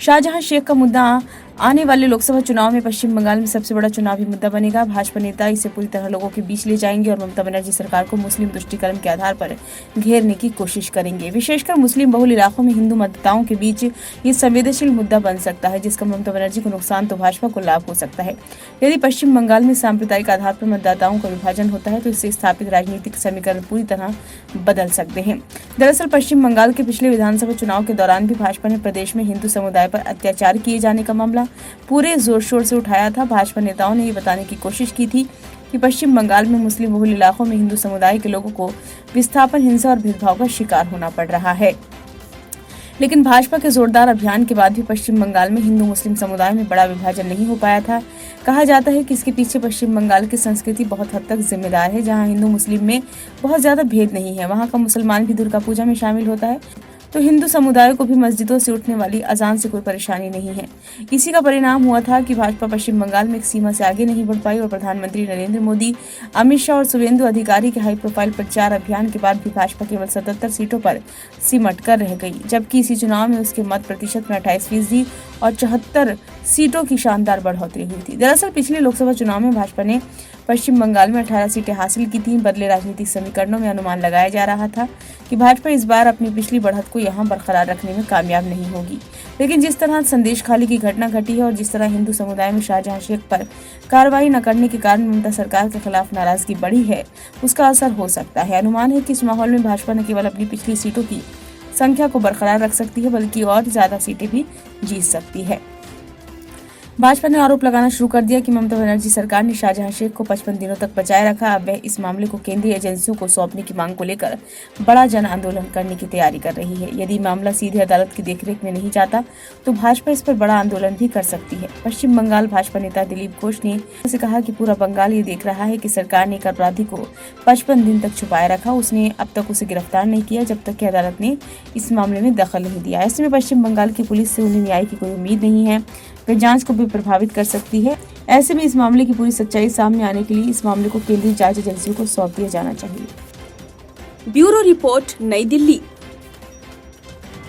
शाहजहां शेख का मुद्दा आने वाले लोकसभा चुनाव में पश्चिम बंगाल में सबसे बड़ा चुनावी मुद्दा बनेगा। भाजपा नेता इसे पूरी तरह लोगों के बीच ले जाएंगे और ममता बनर्जी सरकार को मुस्लिम तुष्टीकरण के आधार पर घेरने की कोशिश करेंगे। विशेषकर मुस्लिम बहुल इलाकों में हिंदू मतदाताओं के बीच ये संवेदनशील मुद्दा बन सकता है, जिसका ममता बनर्जी को नुकसान तो भाजपा को लाभ हो सकता है। यदि पश्चिम बंगाल में सांप्रदायिक आधार पर मतदाताओं का विभाजन होता है तो इससे स्थापित राजनीतिक समीकरण पूरी तरह बदल सकते हैं। दरअसल पश्चिम बंगाल के पिछले विधानसभा चुनाव के दौरान भी भाजपा ने प्रदेश में हिंदू समुदाय पर अत्याचार किए जाने का मामला पूरे जोर शोर से उठाया था। भाजपा नेताओं ने ये बताने की कोशिश की थी कि पश्चिम बंगाल में मुस्लिम बहुल इलाकों में हिंदू समुदाय के लोगों को विस्थापन, हिंसा और भेदभाव का शिकार होना पड़ रहा है। लेकिन भाजपा के जोरदार अभियान के बाद भी पश्चिम बंगाल में हिंदू मुस्लिम समुदाय में बड़ा विभाजन नहीं हो पाया था। कहा जाता है कि इसके पीछे पश्चिम बंगाल की संस्कृति बहुत हद तक जिम्मेदार है। जहां हिंदू मुस्लिम में बहुत ज्यादा भेद नहीं है, वहां का मुसलमान भी दुर्गा पूजा में शामिल होता है, तो हिंदू समुदाय को भी मस्जिदों से उठने वाली अजान से कोई परेशानी नहीं है। इसी का परिणाम हुआ था कि भाजपा पश्चिम बंगाल में एक सीमा से आगे नहीं बढ़ पाई और प्रधानमंत्री नरेंद्र मोदी, अमित शाह और शुवेंदु अधिकारी के हाई प्रोफाइल प्रचार अभियान के बाद भी भाजपा केवल 77 सीटों पर सिमट कर रह गई, जबकि इसी चुनाव में उसके मत प्रतिशत में 28% और 74 सीटों की शानदार बढ़ोतरी हुई थी। दरअसल पिछले लोकसभा चुनाव में भाजपा ने पश्चिम बंगाल में 18 सीटें हासिल की थी। बदले राजनीतिक समीकरणों में अनुमान लगाया जा रहा था कि भाजपा इस बार अपनी पिछली बढ़त को यहां बरकरार रखने में कामयाब नहीं होगी। लेकिन जिस तरह संदेश खाली की घटना घटी है और जिस तरह हिंदू समुदाय में शाहजहां शेख पर कार्रवाई न करने के कारण ममता सरकार के खिलाफ नाराजगी बढ़ी है, उसका असर हो सकता है। अनुमान है कि इस माहौल में भाजपा न केवल अपनी पिछली सीटों की संख्या को बरकरार रख सकती है, बल्कि और ज्यादा सीटें भी जीत सकती है। भाजपा ने आरोप लगाना शुरू कर दिया कि ममता बनर्जी सरकार ने शाहजहां शेख को 55 दिनों तक बचाए रखा। अब वह इस मामले को केंद्रीय एजेंसियों को सौंपने की मांग को लेकर बड़ा जन आंदोलन करने की तैयारी कर रही है। यदि मामला सीधे अदालत की देखरेख में नहीं जाता तो भाजपा इस पर बड़ा आंदोलन भी कर सकती है। पश्चिम बंगाल भाजपा नेता दिलीप घोष ने कहा कि पूरा बंगाल ये देख रहा है कि सरकार ने एक अपराधी को 55 दिन तक छुपाए रखा। उसने अब तक उसे गिरफ्तार नहीं किया जब तक कि अदालत ने इस मामले में दखल नहीं दिया। ऐसे में पश्चिम बंगाल की पुलिस से उन्हें न्याय की कोई उम्मीद नहीं है, वह जांच को भी प्रभावित कर सकती है। ऐसे में इस मामले की पूरी सच्चाई सामने आने के लिए इस मामले को केंद्रीय जांच एजेंसियों को सौंप दिया जाना चाहिए। ब्यूरो रिपोर्ट, नई दिल्ली।